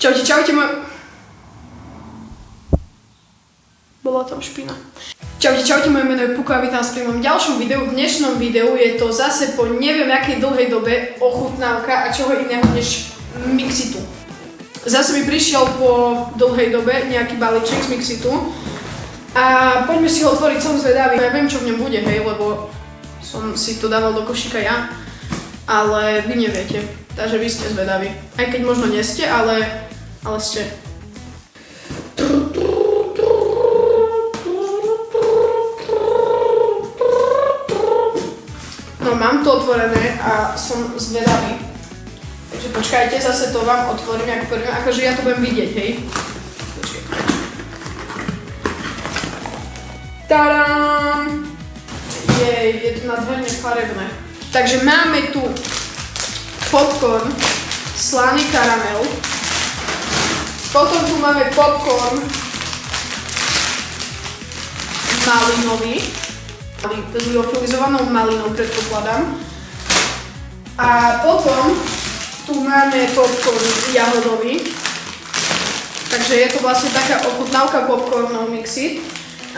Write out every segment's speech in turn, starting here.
Čaute, čaute, bola tam špina. Čaute, čaute, moje meno je Puko a vítam vás pri mojom ďalšom videu. V dnešnom videu je to zase po neviem akej dlhej dobe ochutnávka a čoho iného než Mixitu. Zase mi prišiel po dlhej dobe nejaký balíček z Mixitu a poďme si ho otvoriť, som zvedavý. Ja viem, čo v ňom bude, hej, lebo som si to dával do košíka ja, ale vy neviete, takže vy ste zvedaví. Aj keď možno nie ste, ale ste. No mám to otvorené a som zvedavý. Takže počkajte, zase to vám otvorím ako prvý, akože ja to budem vidieť, hej. Počkajte. Tadám! Jej, je to nádherne farebné. Takže máme tu popcorn, slaný karamel. Potom tu máme popcorn malinový, s liofilizovanou malinou predpokladám. A potom tu máme popcorn jahodový. Takže je to vlastne taká ochutnávka popcornov Mixit.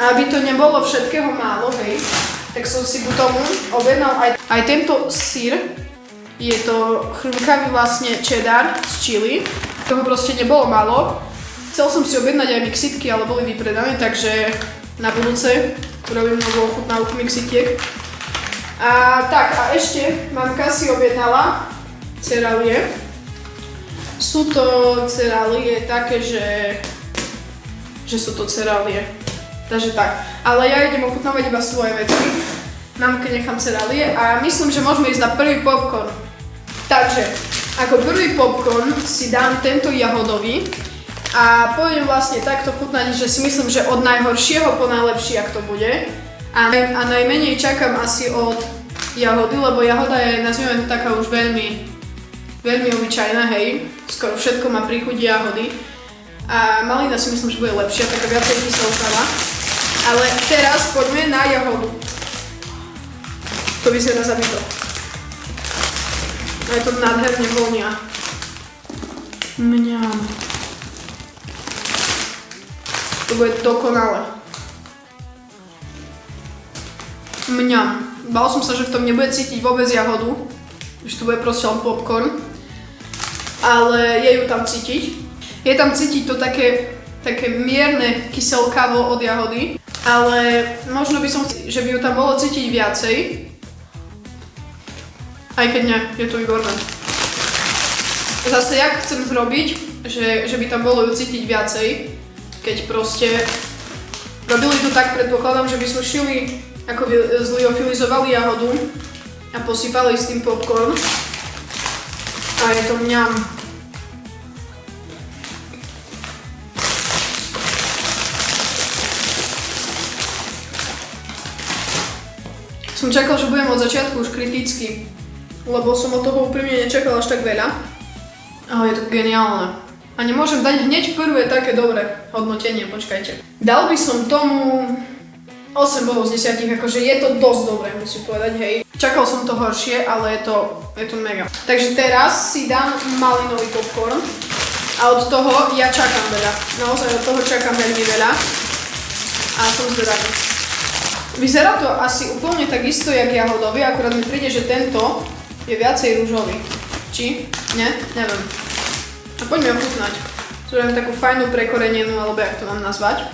A aby to nebolo všetkého málo, hej, tak som si k tomu objednal aj tento syr. Je to chrumkavý vlastne cheddar z chili. Toho proste nebolo málo. Chcel som si objednať aj mixitky, ale boli vypredané, takže na budúce urobím novú ochutnávku mixitiek. A ešte mamka si objednala cerálie. Sú to cerálie také, že sú to cerálie. Takže tak. Ale ja idem ochutnávať iba svoje veci. Mamke nechám cerálie a myslím, že môžeme ísť na prvý popcorn. Takže, ako prvý popcorn si dám tento jahodový a pôjdem vlastne takto chutnať, že si myslím, že od najhoršieho po najlepší, ak to bude. A najmenej čakám asi od jahody, lebo jahoda je, nazvime to taká už veľmi obyčajná, hej. Skoro všetko má príchuť jahody. A malina si myslím, že bude lepšia, taká viacej kyselkáva. Ale teraz poďme na jahodu. To vyzerá zabito. A je to nádherne vonia. Mňam. To bude dokonale. Mňam. Bál som sa, že v tom nebude cítiť vôbec jahodu. Že to bude proste len popcorn. Ale je ju tam cítiť. Je tam cítiť to také mierne kyselkavo od jahody. Ale možno by som chcel, že by ju tam bolo cítiť viacej. Aj keď nie, je to výborné. Zase jak chcem zrobiť, že by tam bolo ju cítiť viacej, keď proste robili to tak, predpokladám, že vysušili, ako zliofilizovali jahodu a posypali s tým popcorn. A je to mňam. Som čakal, že budem od začiatku už kritický, lebo som od toho úprimne nečakal až tak veľa. Ale je to geniálne. A nemôžem dať hneď prvé také dobré hodnotenie, počkajte. Dal by som tomu 8 bodov z 10, akože je to dosť dobré, musím povedať, hej. Čakal som to horšie, ale je to mega. Takže teraz si dám malinový popcorn a od toho ja čakám veľa. Naozaj od toho čakám veľmi veľa a som zvedavý. Vyzerá to asi úplne takisto, jak jahodový, akurát mi príde, že tento je viacej ružový. Či? Nie? Neviem. A poďme ochutnať. Zrovna takú fajnú prekorenenú, alebo jak to mám nazvať.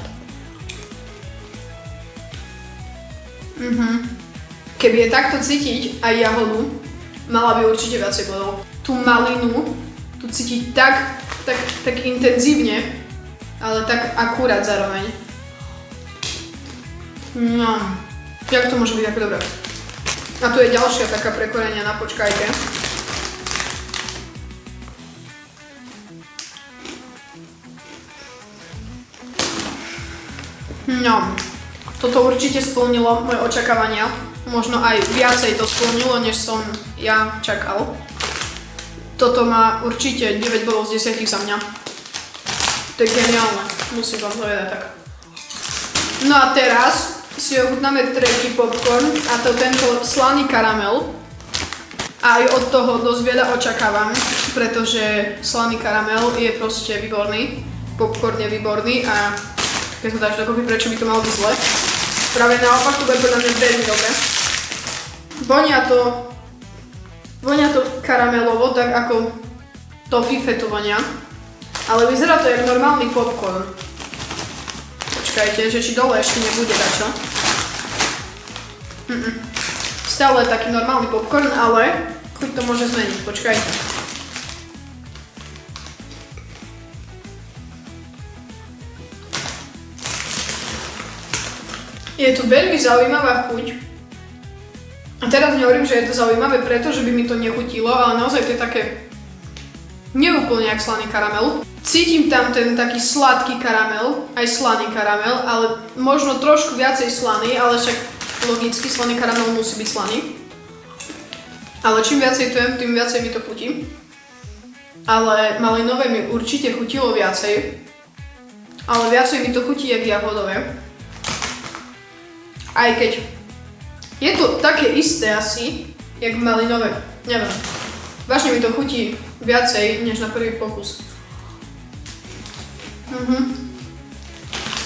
Keby je takto cítiť aj jahodu, mala by určite viacej bodov. Tú malinu, tu cítiť tak intenzívne, ale tak akurát zároveň. No, jak to môže byť také dobré? A tu je ďalšia taká prekorenená, počkajte. No, toto určite splnilo moje očakávania. Možno aj viacej to splnilo, než som ja čakal. Toto má určite 9 bodov z 10 za mňa. To je geniálne, musím vám povedať tak. No a teraz si ochutnáme tretí popcorn a to tento slaný karamel. A aj od toho dosť veľa očakávam. pretože slaný karamel je proste výborný, popcorn je výborný a keď to dáš dokopy, prečo by to malo byť zle? Práve naopak, to bude podľa mňa veľmi dobre. Vonia to karamelovo, tak ako toffee to vonia, ale vyzerá to jak normálny popcorn. Počkajte, že či dole ešte nebude dačo. Stále je taký normálny popcorn, ale chuť to môže zmeniť, počkajte. Je tu veľmi zaujímavá chuť. A teraz nehovorím, že je to zaujímavé preto, že by mi to nechutilo, ale naozaj to je také neúplne jak slaný karamel. Cítim tam ten taký sladký karamel, aj slaný karamel, ale možno trošku viacej slaný, ale však logicky slaný karamel musí byť slaný. Ale čím viacej to jem, tým viacej mi to chutí. Ale malinové mi určite chutilo viacej, ale viacej mi to chutí jak jahodové. Aj keď je to také isté asi, jak malinové, neviem. Vážne mi to chutí viacej, než na prvý pokus.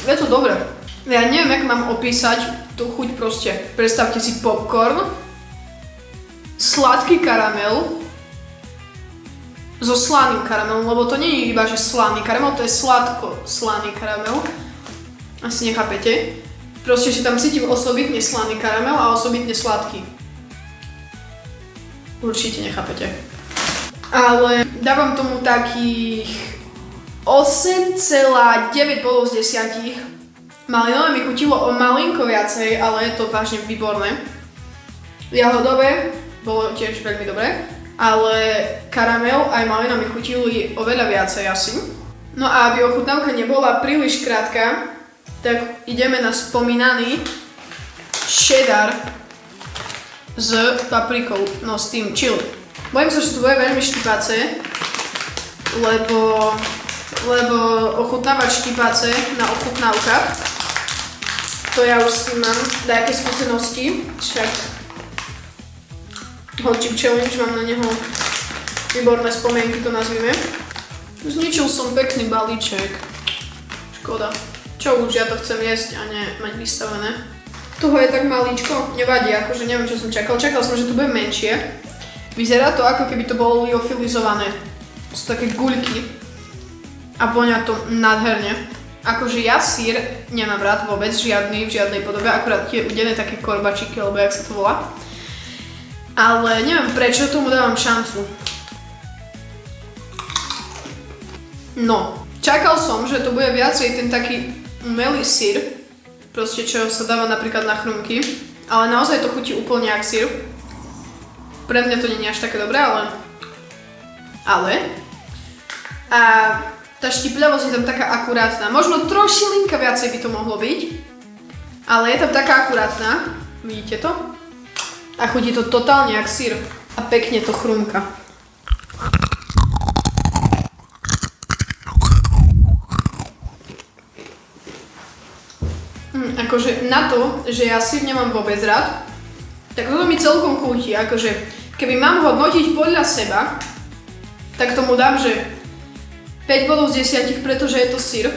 Je to dobré. Ja neviem, jak mám opísať tú chuť proste. Predstavte si popcorn, sladký karamel so slaným karamelom, lebo to nie je iba, že slaný karamel, to je sladko-slaný karamel. Asi nechápete. Proste, že tam cítim osobitne slaný karamel a osobitne sladký. Určite nechápete. Ale dávam tomu takých 8,9 bodov z 10. Malinové mi chutilo o malinko viacej, ale je to vážne výborné. Jahodové bolo tiež veľmi dobré, ale karamel aj malina mi chutili oveľa viacej asi. No a aby ochutnávka nebola príliš krátka, tak ideme na spomínaný cheddar s paprikou, no s tým chili. Bojím sa, že to bude veľmi štipáce, lebo ochutnávať štipáce na ochutnávkach, to ja už s tým mám nejaké skúsenosti, však hot chip challenge, mám na neho výborné spomienky, to nazvime. Zničil som pekný balíček, škoda. Čo už, ja to chcem jesť a nie mať vystavené. Toho je tak malíčko, nevadí, akože neviem, čo som čakal. Čakal som, že to bude menšie. Vyzerá to, ako keby to bolo liofilizované. Sú také guľky a vonia to nádherne. Akože ja sír nemám rád vôbec, žiadny, v žiadnej podobe, akurát tie udené také korbačiky, alebo jak sa to volá. Ale neviem prečo, tomu dávam šancu. No, čakal som, že to bude viacej ten taký umelý syr, proste čo sa dáva napríklad na chrumky, ale naozaj to chutí úplne jak syr. Pre mňa to nie je až také dobré, ale a tá štipľavosť je tam taká akurátna. Možno trošilinka viacej by to mohlo byť, ale je tam taká akurátna, vidíte to? A chutí to totálne jak syr a pekne to chrumka. Akože na to, že ja syr nemám vôbec rád, tak toto mi celkom chutí. Akože keby mám hodnotiť podľa seba, tak tomu dám, že 5 bodov z 10, pretože je to syr.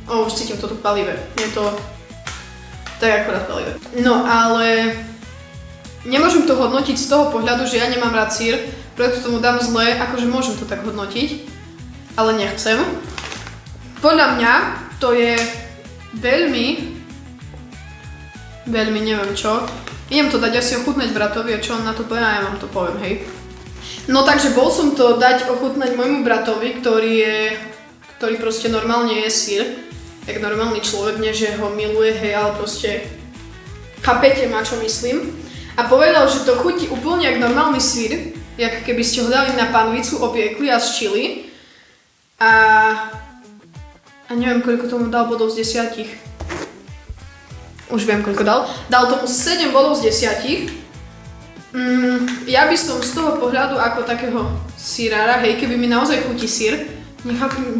Už cítim toto palivé. Je to tak akorát palivé. No ale nemôžem to hodnotiť z toho pohľadu, že ja nemám rád syr, preto tomu dám zle, akože môžem to tak hodnotiť, ale nechcem. Podľa mňa to je veľmi neviem čo. Idem to dať asi ochutnať bratovi a čo on na to povie a ja vám to poviem, hej. No takže bol som to dať ochutnať môjmu bratovi, ktorý proste normálne je syr. Jak normálny človek, nie že ho miluje, hej, ale proste chápete ma, čo myslím. A povedal, že to chutí úplne jak normálny syr, jak keby ste ho dali na panvicu, opiekli a zčili. A neviem, koľko tomu dal bodov z 10. Už viem, koľko dal. Dal tomu 7 bodov z 10. Ja by som z toho pohľadu ako takého syrára, hej, keby mi naozaj chutí syr,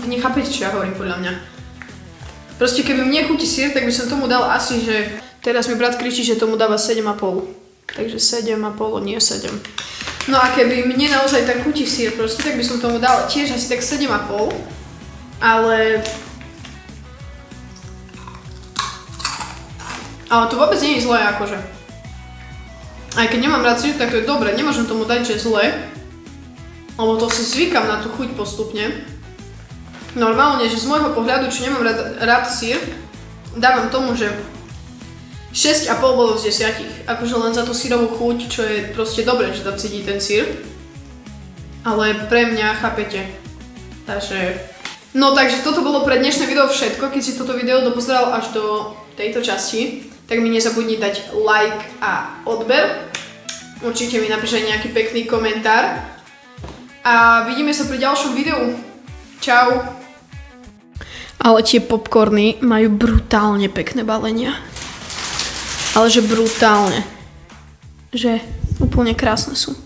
nechápete, čo ja hovorím podľa mňa. Proste keby mne chutí syr, tak by som tomu dal asi, že teraz mi brat kričí, že tomu dáva 7,5. Takže 7,5, nie 7. No a keby mne naozaj tak chutí sír proste, tak by som tomu dala tiež asi tak 7,5. Ale to vôbec nie je zlé akože. Aj keď nemám rád sír, tak to je dobre, nemôžem tomu dať, že zlé. Lebo to si zvykam na tú chuť postupne. Normálne, že z môjho pohľadu, čo nemám rád sír, dávam tomu, že 6,5 bolo z 10. Akože len za tú sírovú chuť, čo je proste dobré, že tam cíti ten sír. Ale pre mňa, chápete. Takže toto bolo pre dnešné video všetko. Keď si toto video dopozeral až do tejto časti, tak mi nezabudni dať like a odber. Určite mi napíšte nejaký pekný komentár. A vidíme sa pri ďalšom videu. Čau. Ale tie popcorny majú brutálne pekné balenia. Ale že brutálne. Že úplne krásne sú.